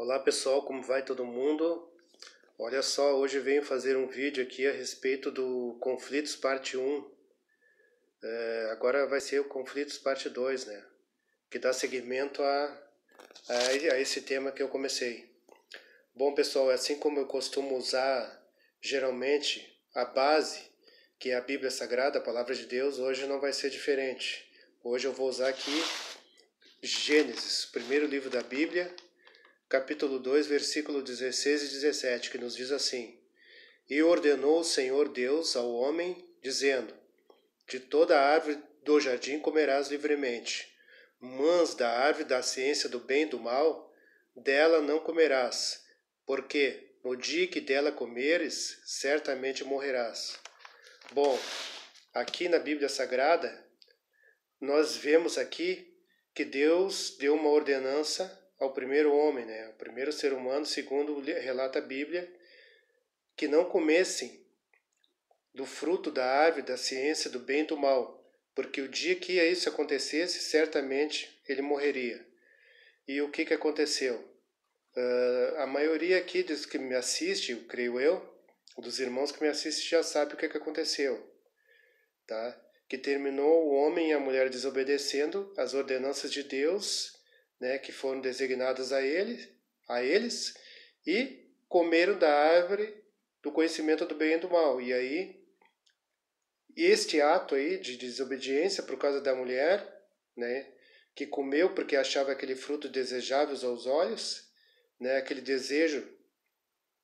Olá pessoal, como vai todo mundo? Olha só, hoje eu venho fazer um vídeo aqui a respeito do Conflitos parte 1. Agora vai ser o Conflitos parte 2, né? Que dá seguimento a esse tema que eu comecei. Bom pessoal, assim como eu costumo usar geralmente a base, que é a Bíblia Sagrada, a Palavra de Deus, hoje não vai ser diferente. Hoje eu vou usar aqui Gênesis, primeiro livro da Bíblia, capítulo 2, versículo 16 e 17, que nos diz assim: E ordenou o Senhor Deus ao homem, dizendo: De toda a árvore do jardim comerás livremente, mas da árvore da ciência do bem e do mal, dela não comerás, porque no dia que dela comeres, certamente morrerás. Bom, aqui na Bíblia Sagrada, nós vemos aqui que Deus deu uma ordenança ao primeiro homem, né? O primeiro ser humano, segundo relata a Bíblia, que não comessem do fruto da árvore da ciência do bem e do mal, porque o dia que isso acontecesse, certamente ele morreria. E o que aconteceu? A maioria aqui dos que me assiste, creio eu, dos irmãos que me assistem, já sabe o que aconteceu, tá? Que terminou o homem e a mulher desobedecendo as ordenanças de Deus, né, que foram designadas a eles, e comeram da árvore do conhecimento do bem e do mal. E aí, este ato aí de desobediência por causa da mulher, né, que comeu porque achava aquele fruto desejável aos olhos, né, aquele desejo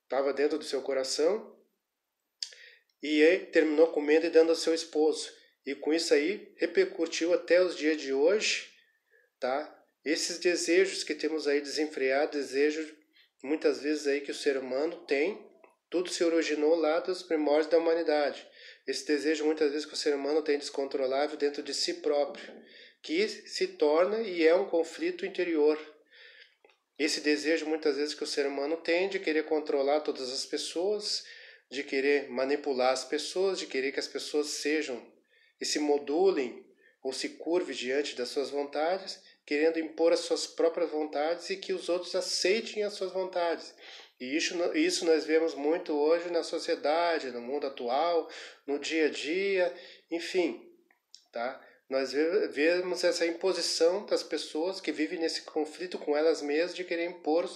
estava dentro do seu coração, e aí terminou comendo e dando ao seu esposo. E com isso aí repercutiu até os dias de hoje, tá? Esses desejos que temos aí desenfreados, desejos muitas vezes aí que o ser humano tem, tudo se originou lá dos primórdios da humanidade. Esse desejo muitas vezes que o ser humano tem descontrolável dentro de si próprio, que se torna e é um conflito interior. Esse desejo muitas vezes que o ser humano tem de querer controlar todas as pessoas, de querer manipular as pessoas, de querer que as pessoas sejam e se modulem ou se curvem diante das suas vontades, querendo impor as suas próprias vontades e que os outros aceitem as suas vontades. E isso nós vemos muito hoje na sociedade, no mundo atual, no dia a dia, enfim, tá? Nós vemos essa imposição das pessoas que vivem nesse conflito com elas mesmas de querer impor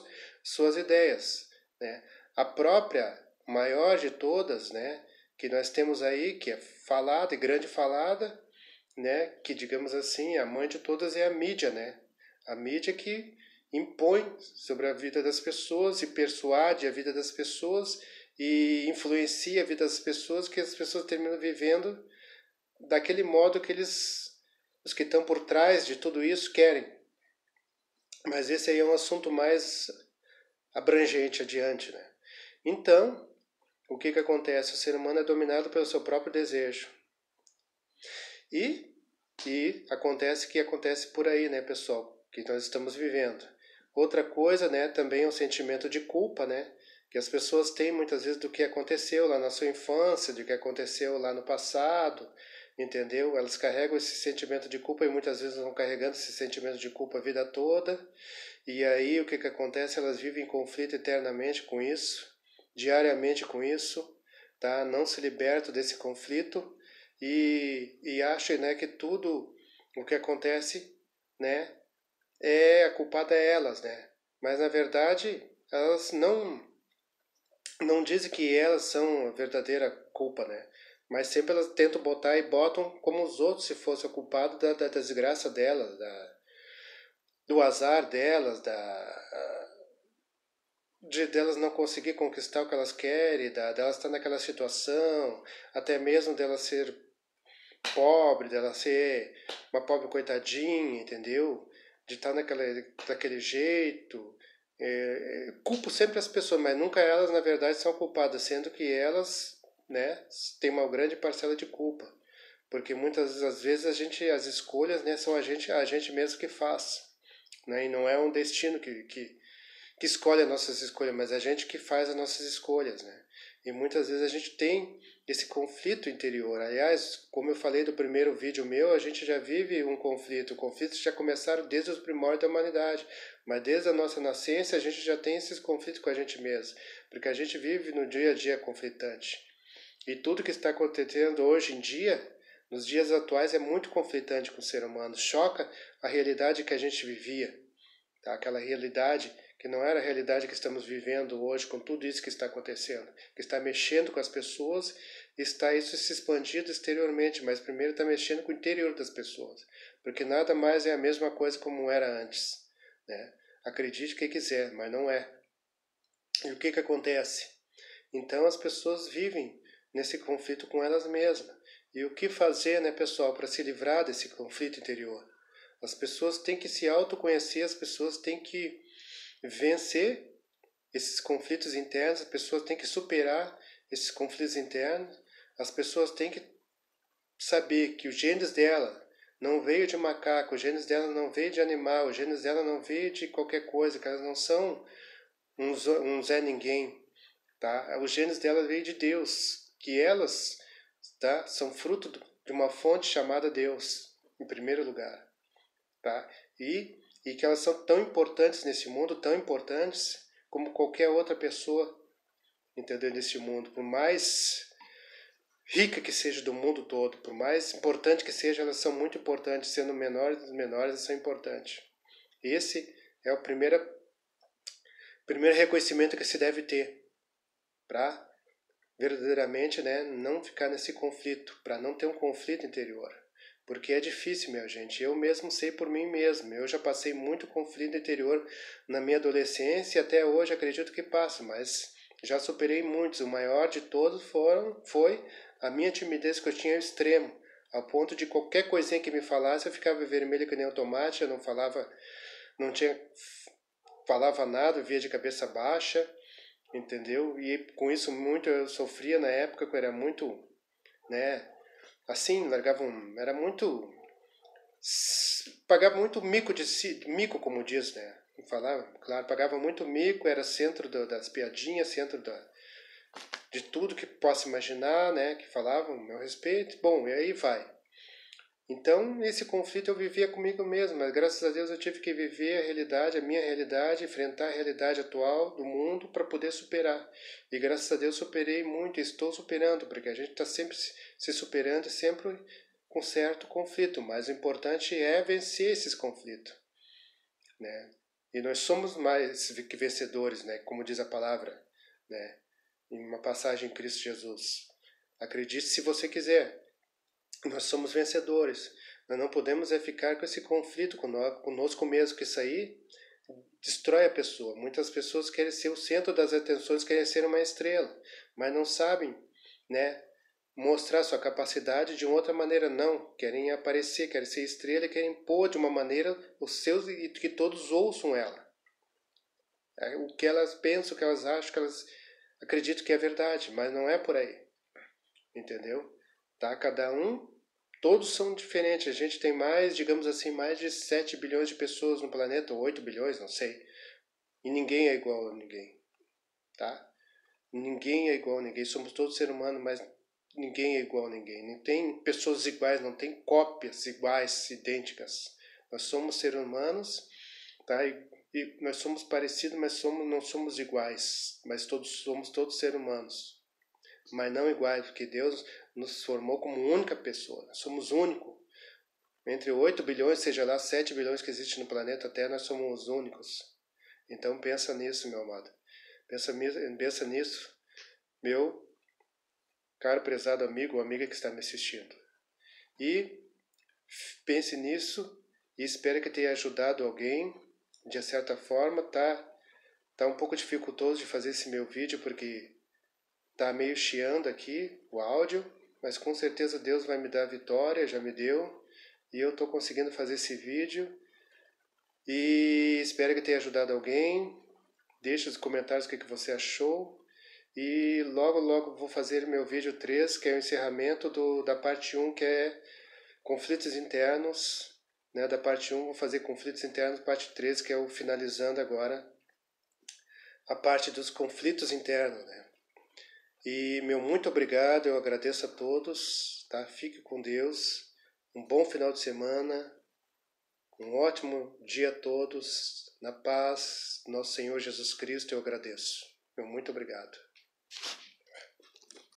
suas ideias, né? A própria maior de todas, né, que nós temos aí, que é falada e grande falada, né, que digamos assim, a mãe de todas é a mídia, né? A mídia que impõe sobre a vida das pessoas e persuade a vida das pessoas e influencia a vida das pessoas, que as pessoas terminam vivendo daquele modo que os que estão por trás de tudo isso querem. Mas esse aí é um assunto mais abrangente adiante, né? Então, o que acontece? O ser humano é dominado pelo seu próprio desejo. E acontece por aí, né, pessoal? Que nós estamos vivendo. Outra coisa, né, também é o sentimento de culpa, né? Que as pessoas têm muitas vezes do que aconteceu lá na sua infância, do que aconteceu lá no passado, entendeu? Elas carregam esse sentimento de culpa e muitas vezes vão carregando esse sentimento de culpa a vida toda. E aí o que acontece? Elas vivem em conflito eternamente com isso, diariamente com isso, tá? Não se libertam desse conflito e acham, né, que tudo o que acontece, né, é a culpada é elas, né? Mas na verdade elas não dizem que elas são a verdadeira culpa, né? Mas sempre elas tentam botar e botam como os outros se fossem o culpado da desgraça delas, do azar delas, de delas não conseguir conquistar o que elas querem, delas estar naquela situação, até mesmo delas ser pobre, dela ser uma pobre coitadinha, entendeu? De estar daquele jeito. Culpo sempre as pessoas, mas nunca elas, na verdade, são culpadas, sendo que elas, né, têm uma grande parcela de culpa. Porque muitas das vezes as escolhas, né, são a gente mesmo que faz. Né? E não é um destino que escolhe as nossas escolhas, mas a gente que faz as nossas escolhas, né? E muitas vezes a gente tem esse conflito interior. Aliás, como eu falei do primeiro vídeo meu, a gente já vive um conflito. Conflitos já começaram desde os primórdios da humanidade. Mas desde a nossa nascença a gente já tem esses conflitos com a gente mesmo. Porque a gente vive no dia a dia conflitante. E tudo que está acontecendo hoje em dia, nos dias atuais, é muito conflitante com o ser humano. Choca a realidade que a gente vivia. Tá? Aquela realidade que não era a realidade que estamos vivendo hoje, com tudo isso que está acontecendo, que está mexendo com as pessoas, está isso se expandindo exteriormente, mas primeiro está mexendo com o interior das pessoas, porque nada mais é a mesma coisa como era antes, né? Acredite quem quiser, mas não é. E o que acontece? Então as pessoas vivem nesse conflito com elas mesmas. E o que fazer, né, pessoal, para se livrar desse conflito interior? As pessoas têm que se autoconhecer, as pessoas têm que vencer esses conflitos internos, as pessoas têm que superar esses conflitos internos, as pessoas têm que saber que o genes dela não veio de macaco, o genes dela não veio de animal, o genes dela não veio de qualquer coisa, que elas não são um Zé Ninguém, tá? Os genes dela veio de Deus, que elas, tá, são fruto de uma fonte chamada Deus, em primeiro lugar, tá? E que elas são tão importantes nesse mundo, tão importantes como qualquer outra pessoa, entendeu? Nesse mundo, por mais rica que seja do mundo todo, por mais importante que seja, elas são muito importantes, sendo menores dos menores, elas são importantes. Esse é o primeiro reconhecimento que se deve ter para verdadeiramente, né, não ficar nesse conflito, para não ter um conflito interior. Porque é difícil, minha gente. Eu mesmo sei por mim mesmo. Eu já passei muito conflito interior na minha adolescência e até hoje acredito que passo, mas já superei muitos. O maior de todos foi a minha timidez que eu tinha ao extremo, ao ponto de qualquer coisinha que me falasse eu ficava vermelho que nem um tomate, eu não falava, falava nada, eu via de cabeça baixa, entendeu? E com isso muito eu sofria na época, que eu era muito, né, assim, era muito, pagava muito mico mico, como diz, né? Falava, claro, pagava muito mico, era centro das piadinhas, centro de tudo que possa imaginar, né? Que falavam a meu respeito. Bom, e aí vai. Então, esse conflito eu vivia comigo mesmo, mas graças a Deus eu tive que viver a realidade, a minha realidade, enfrentar a realidade atual do mundo para poder superar. E graças a Deus superei muito e estou superando, porque a gente está sempre se superando e sempre com certo conflito, mas o importante é vencer esses conflitos, né? E nós somos mais que vencedores, né? Como diz a palavra, né? Em uma passagem em Cristo Jesus. Acredite se você quiser. Nós somos vencedores. Nós não podemos ficar com esse conflito conosco mesmo, que isso aí destrói a pessoa. Muitas pessoas querem ser o centro das atenções, querem ser uma estrela, mas não sabem, né, mostrar sua capacidade de outra maneira. Não, querem aparecer, querem ser estrela e querem pôr de uma maneira os seus e que todos ouçam ela. O que elas pensam, o que elas acham, que elas acreditam que é verdade, mas não é por aí. Entendeu? Tá? Cada um, todos são diferentes. A gente tem mais, digamos assim, mais de 7 bilhões de pessoas no planeta, ou 8 bilhões, não sei. E ninguém é igual a ninguém, tá? Ninguém é igual a ninguém. Somos todos seres humanos, mas ninguém é igual a ninguém. Não tem pessoas iguais, não tem cópias iguais, idênticas. Nós somos seres humanos, tá? E nós somos parecidos, mas não somos iguais. Mas somos todos seres humanos. Mas não iguais, porque Deus nos formou como única pessoa. Nós somos únicos. Entre 8 bilhões, seja lá 7 bilhões que existem no planeta Terra, nós somos os únicos. Então pensa nisso, meu amado. Pensa nisso, meu caro prezado amigo ou amiga que está me assistindo. E pense nisso e espero que tenha ajudado alguém. De certa forma, tá um pouco dificultoso de fazer esse meu vídeo, porque tá meio chiando aqui o áudio, mas com certeza Deus vai me dar a vitória, já me deu, e eu estou conseguindo fazer esse vídeo, e espero que tenha ajudado alguém. Deixe nos comentários o que você achou, e logo vou fazer meu vídeo 3, que é o encerramento da parte 1, que é conflitos internos, né? Da parte 1 vou fazer conflitos internos, parte 3, que é o finalizando agora a parte dos conflitos internos, né? E meu muito obrigado, eu agradeço a todos, tá? Fique com Deus, um bom final de semana, um ótimo dia a todos, na paz, nosso Senhor Jesus Cristo, eu agradeço. Meu muito obrigado.